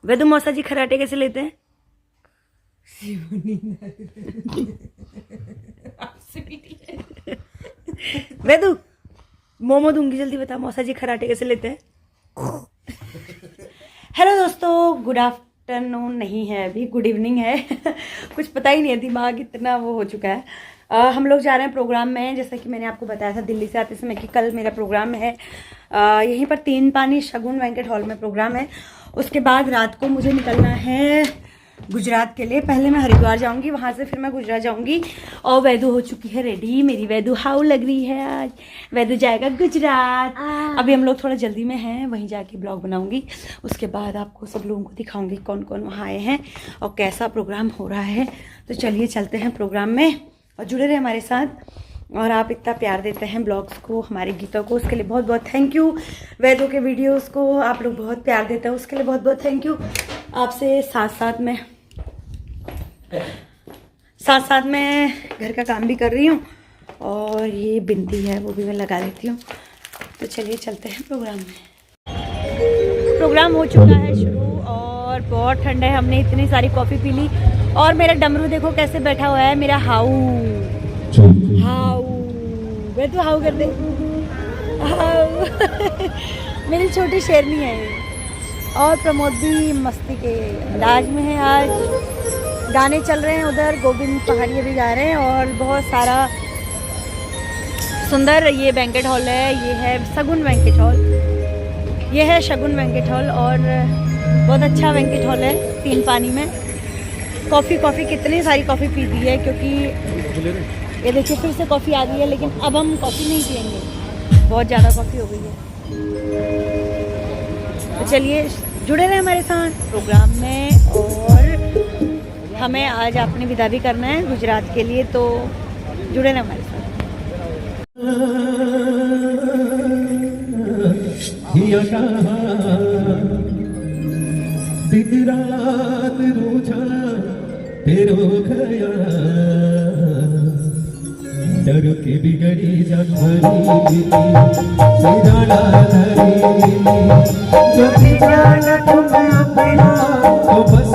वेदु मौसा जी खराटे कैसे लेते हैं? वेदु मोमो दूंगी, जल्दी बता मौसा जी खराटे कैसे लेते हैं? हेलो दोस्तों, गुड आफ्टरनून नहीं है अभी, गुड इवनिंग है। कुछ पता ही नहीं है, दिमाग इतना वो हो चुका है। हम लोग जा रहे हैं प्रोग्राम में, जैसा कि मैंने आपको बताया था दिल्ली से आते समय कि कल मेरा प्रोग्राम है यहीं पर तीन पानी शगुन वेंकट हॉल में प्रोग्राम है। उसके बाद रात को मुझे निकलना है गुजरात के लिए। पहले मैं हरिद्वार जाऊंगी, वहाँ से फिर मैं गुजरात जाऊंगी। और वैदू हो चुकी है रेडी, मेरी वैदू हाउ लग रही है आज। वैदू जाएगा गुजरात। अभी हम लोग थोड़ा जल्दी में हैं, वहीं जाके ब्लॉग बनाऊंगी। उसके बाद आपको सब लोगों को दिखाऊंगी कौन कौन वहाँ आए हैं और कैसा प्रोग्राम हो रहा है। तो चलिए चलते हैं प्रोग्राम में और जुड़े रहे हमारे साथ। और आप इतना प्यार देते हैं ब्लॉग्स को, हमारे गीतों को, उसके लिए बहुत बहुत थैंक यू। वैदों के वीडियोस को आप लोग बहुत प्यार देते हैं, उसके लिए बहुत बहुत थैंक यू। आपसे साथ साथ में घर का काम भी कर रही हूँ और ये बिंदी है वो भी मैं लगा लेती हूँ। तो चलिए चलते हैं प्रोग्राम में। प्रोग्राम हो चुका है शुरू और बहुत ठंड है। हमने इतनी सारी कॉफ़ी पी ली और मेरा डमरू देखो कैसे बैठा हुआ है, मेरा हाउ वे तो हाउ कर दे। मेरी छोटी शेरनी है ये। और प्रमोद भी मस्ती के अंदाज में है। आज गाने चल रहे हैं, उधर गोविंद पहाड़िया भी गा रहे हैं और बहुत सारा सुंदर ये वेंकट हॉल है। ये है शगुन वेंकट हॉल, ये है शगुन वेंकट हॉल और बहुत अच्छा वेंकट हॉल है तीन पानी में। कॉफ़ी कितनी सारी कॉफ़ी पी दी है, क्योंकि ये देखिए फिर से कॉफ़ी आ गई है। लेकिन अब हम कॉफ़ी नहीं पियेंगे, बहुत ज़्यादा कॉफ़ी हो गई है। तो चलिए जुड़े रहे हमारे साथ प्रोग्राम में। और हमें आज अपनी विदा भी करना है गुजरात के लिए, तो जुड़े रहे हमारे साथ। दिन रात रोजा तेरो गया डर के बिगड़ी जगरी सिराना धरी जो जाना तुम अपना तो बस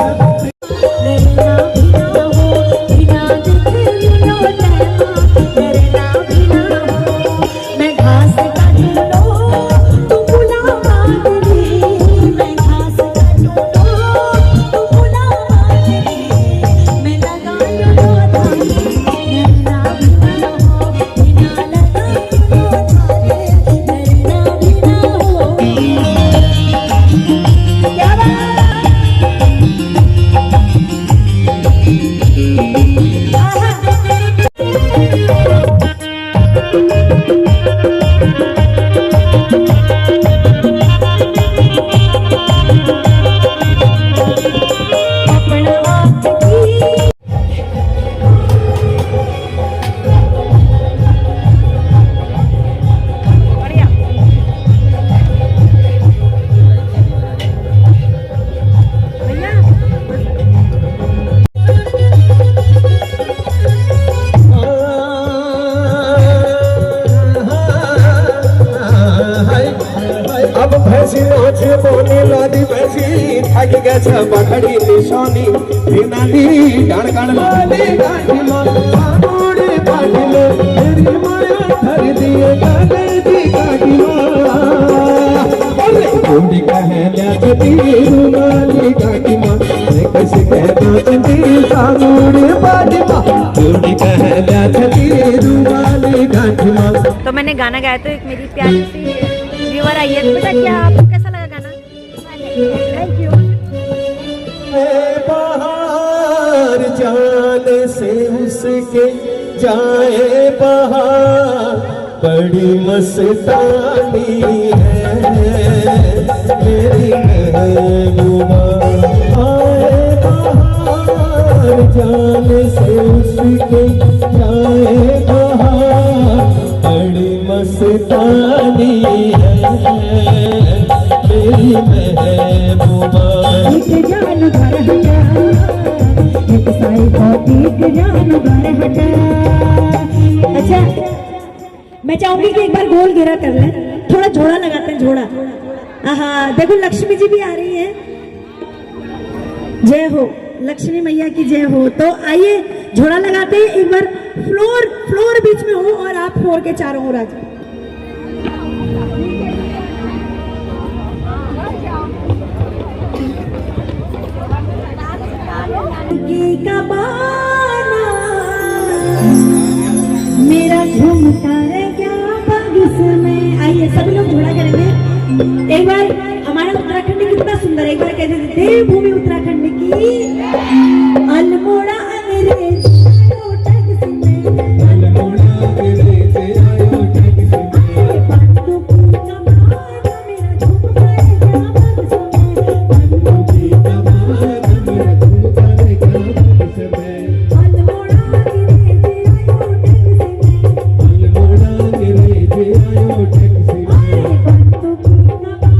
पकड़ी निशानी नानी डाण काण वाली गाठी मां सानोड़े बाटी ले तेरी माया धर दिए गाने दी गाठी मां अरे गोंडी कहे ल्याती रुमाली गाठी मां मैं कैसे कहता चंदी सानोड़े बाटी मां गोंडी कहे ल्याती रुमाली गाठी मां। तो मैंने गाना गाया, तो एक मेरी प्यारी सी व्यूअर आई है। तो बेटा क्या आपको कैसा लगा गाना? Thank you. बाहर जाने से उसके जाए बाहर बड़ी मस्तानी है मेरी महबूबा। आए बाहर जाने से उसके जाए बाहर बड़ी मस्तानी है मेरी महबूबा। एक जान भर हटा, एक साई एक जान भर हटा। अच्छा, मैं चाहूंगी कि एक बार गोल घेरा कर लें, थोड़ा झोड़ा लगाते हैं, झोड़ा। हाँ देखो लक्ष्मी जी भी आ रही है। जय हो, लक्ष्मी मैया की जय हो। तो आइए झोड़ा लगाते हैं एक बार। फ्लोर बीच में हो और आप फ्लोर के चारों ओर आ जाओ। मेरा झुमका रह गया बागिस में। आइए सभी लोग झोड़ा करेंगे एक बार। हमारा उत्तराखंड कितना सुंदर है, एक बार कहते थे देवभूमि उत्तराखंड की। अल्मोड़ा अंग्रेज आयो टैक्सी में, अल्मोड़ा अंग्रेज आयो टैक्सी में, बंदूक की कमान मेरा झुमका रह गया बागिस में, बंदूक की कमान मेरा झुमका रह गया बागिस में। अल्मोड़ा अंग्रेज आयो टैक्सी में, अल्मोड़ा अंग्रेज आयो टैक्सी में, बंदूक की कमान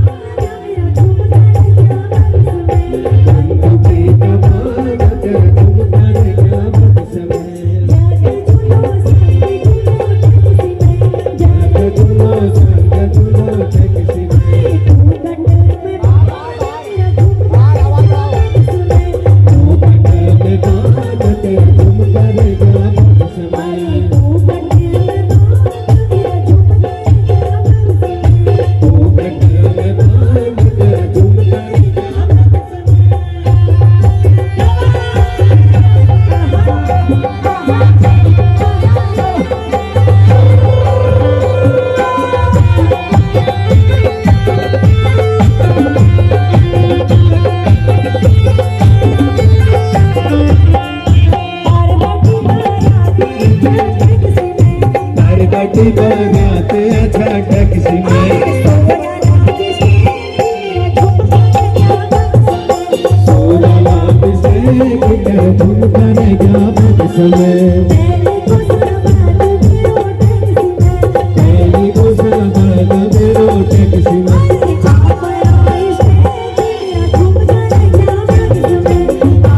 मेरा झुमका रह गया बागिस में, बंदूक की कमान मेरा झुमका रह गया बागिस में। जाके झूलो संग झूलो टैक्सी में, झूलो संग झूलो टैक्सी में, तू गटर में बाबा मेरा झुमका रह गया बागिस में, तू गटर में बांध तेरा झुमका रह गया बागिस में, तू गटर में बाबा मेरा झुमका रह गया बागिस में, तू गटर में बांध तेरा झुमका रह गया बागिस में। बारबाटी बाराती अच्छा टैक्सी में, सोया रात से मेरा झुमका रह गया बागिस में, सोया पहली को सलाबाद मेरो टैक्सी में,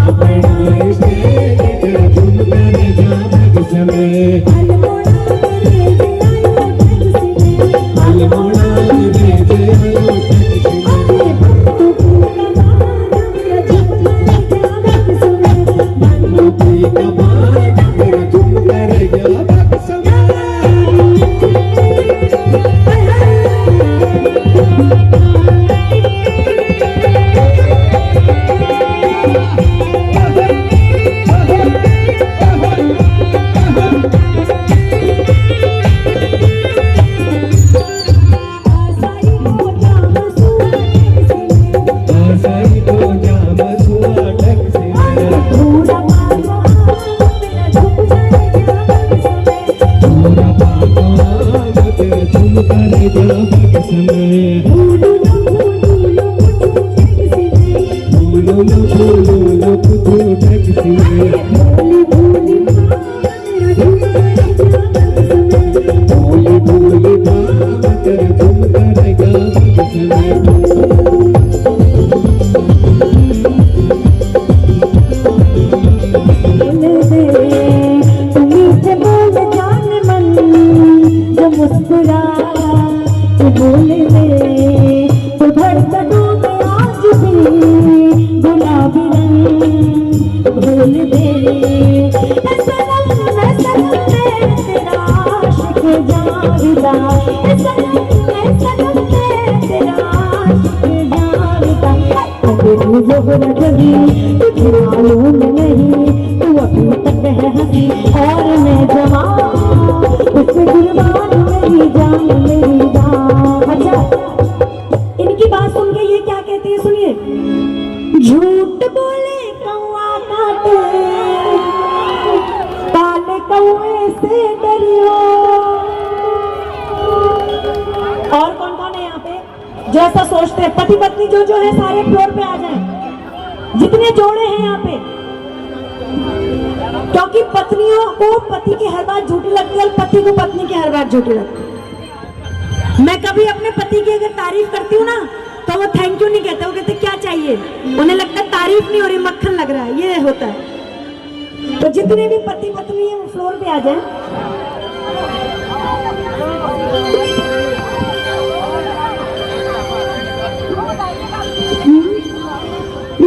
अपना इसे तेरा झुमका रह गया बागिस में। अल्मोड़ा अंग्रेज आयो टैक्सी में, बंदूक की कमान मेरा झुमका रह गया बागिस आसाई को जाम सुआ टैक्सी में, पूरा पागल तेरा झुमका रह गया बागिस में। बोलो कुछ टैक्सी में, भोली भोली बात तेरा झुमका रह गया बागिस में। मुस्कुरा तू बोले दे तो धड़कनों में आज भी गुलाबी रंग भूल दे। ऐ सनम मैं तेरा आशिक जाविदा, ऐ सनम मैं तेरा आशिक जाविदा। तेरी ज़ोहरा कभी तुझे मालूम नहीं, तू अभी तक है हंसी और मैं जवान, उससे कुर्बान मेरी जान मेरी जान। अच्छा, इनकी बात सुन के ये क्या कहती है, सुनिए। झूठ बोले कौआ काटे, काले कौए से डरियो। और कौन कौन है यहाँ पे जो ऐसा सोचते हैं? पति पत्नी जो है सारे फ्लोर पे आ जाएं, जितने जोड़े हैं यहाँ पे। क्योंकि पत्नियों को पति की हर बात झूठी लगती है और पति को पत्नी की हर बात झूठी लगती है। मैं कभी अपने पति की अगर तारीफ करती हूँ ना तो वो थैंक यू नहीं कहते, वो कहते क्या चाहिए। उन्हें लगता है तारीफ नहीं हो रही, मक्खन लग रहा है, ये होता है। तो जितने भी पति पत्नी है वो फ्लोर पे आ जाए।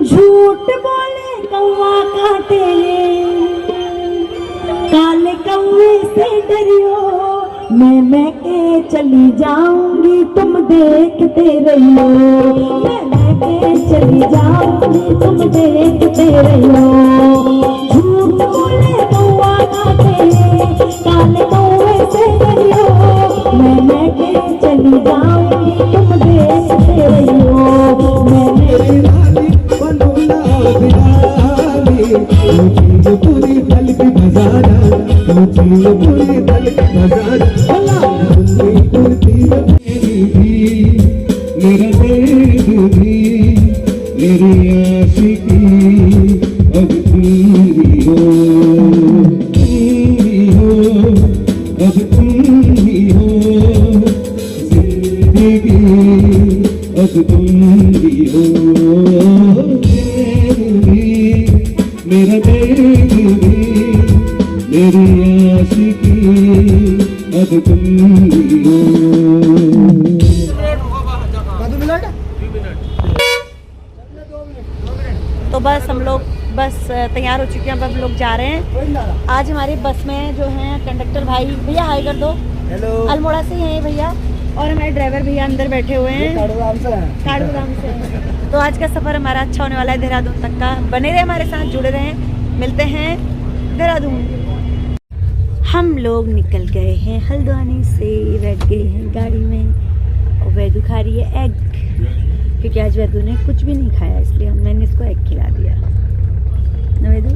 झूठ बोले कौवा काटे काले कौवे से डरियो मैं के चली जाऊंगी तुम देखते रहियो मैं के चली जाऊंगी तुम देखते रहियो झूठ बोले कौवा काटे काले कौवे से डरियो मैं के चली जाऊंगी तुम देखते रहियो मेरी रानी बनोला बिरानी मुझे पूरी दल की बजाना मुझे पूरी दल की बजाना मेरी उड़ती मेरी भी मेरा देव भी मेरी आशिकी अब तुम ही हो अब तुम ही हो जिंदगी अब तुम ही हो मेरा देव भी मेरी आशिकी अब तुम ही हो तो बस हम लोग बस तैयार हो चुके हैं। अब हम लोग जा रहे हैं। आज हमारी बस में जो हैं कंडक्टर भाई, भैया हाय कर दो। हेलो। अल्मोड़ा से हैं भैया, और हमारे ड्राइवर भैया अंदर बैठे हुए हैं काड़ूराम से। तो आज का सफ़र हमारा अच्छा होने वाला है देहरादून तक का। बने रहे हमारे साथ, जुड़े रहें। मिलते हैं देहरादून। हम लोग निकल गए हैं हल्द्वानी से, बैठ गए हैं गाड़ी में और वैदू खा रही है एग, क्योंकि आज वैदू ने कुछ भी नहीं खाया, इसलिए मैंने इसको एग खिला दिया ना वैदू।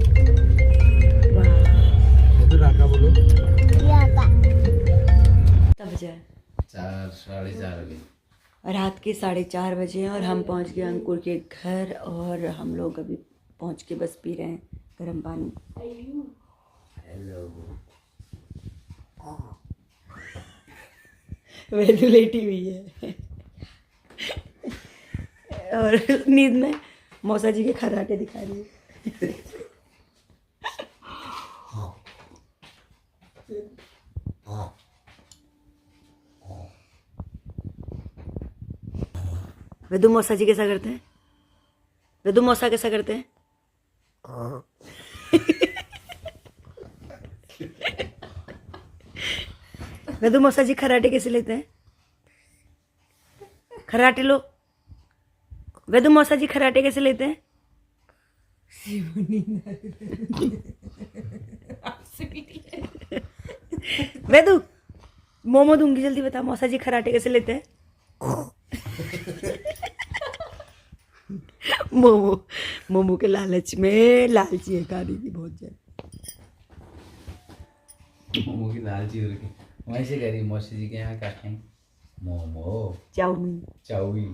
वाह बोलो। तब बजे 4 साढ़े 4 बजे रात के 4:30 बजे हैं और हम पहुंच गए अंकुर के घर, और हम लोग अभी पहुंच के बस पी रहे हैं गर्म पानी। हेलो वैदू लेटी हुई है और नींद में मौसा जी के खर्राटे दिखा रही है। वैदू मौसा जी कैसा करते हैं? वैदू मौसा कैसा करते हैं? वैदू मौसा जी खर्राटे कैसे लेते हैं? खर्राटे लो। वैदू मौसा जी खर्राटे कैसे लेते हैं? वैदू मोमो दूंगी, जल्दी बता मौसा जी खर्राटे कैसे लेते हैं? मोमो के लालच में लालची है खाने की बहुत ज्यादा। मोमो की लालची हो रखी वैसे कह रही मौसी जी के यहाँ क्या खाएं? मोमो चाउमीन। चाउमीन।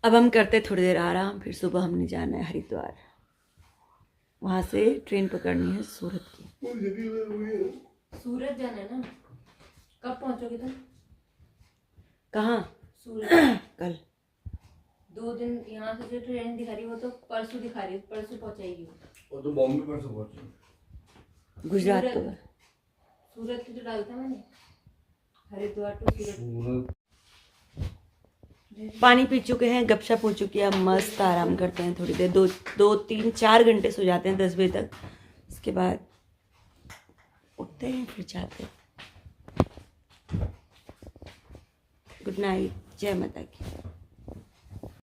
अब हम करते थोड़ी देर आराम, फिर सुबह हमने जाना है हरिद्वार। वहाँ से ट्रेन पकड़नी है सूरत की। सूरत जाना है ना? कब पहुंचोगे तुम? कहाँ? सूरत। कल। 2 दिन यहाँ से जो ट्रेन दिखा रही है वो तो परसों दिखा रही है, परसों पहुंचाएगी वो तो बॉम्बे पर से पहुंची। गुजरात को। सूरत की जो डालता मैंने, हरिद्वार टू सूरत। पानी पी चुके हैं, गपशप हो चुकी है, अब मस्त आराम करते हैं थोड़ी देर। 2-3-4 घंटे सो जाते हैं 10 बजे तक। इसके बाद उठते हैं, फिर जाते हैं। गुड नाइट, जय माता की।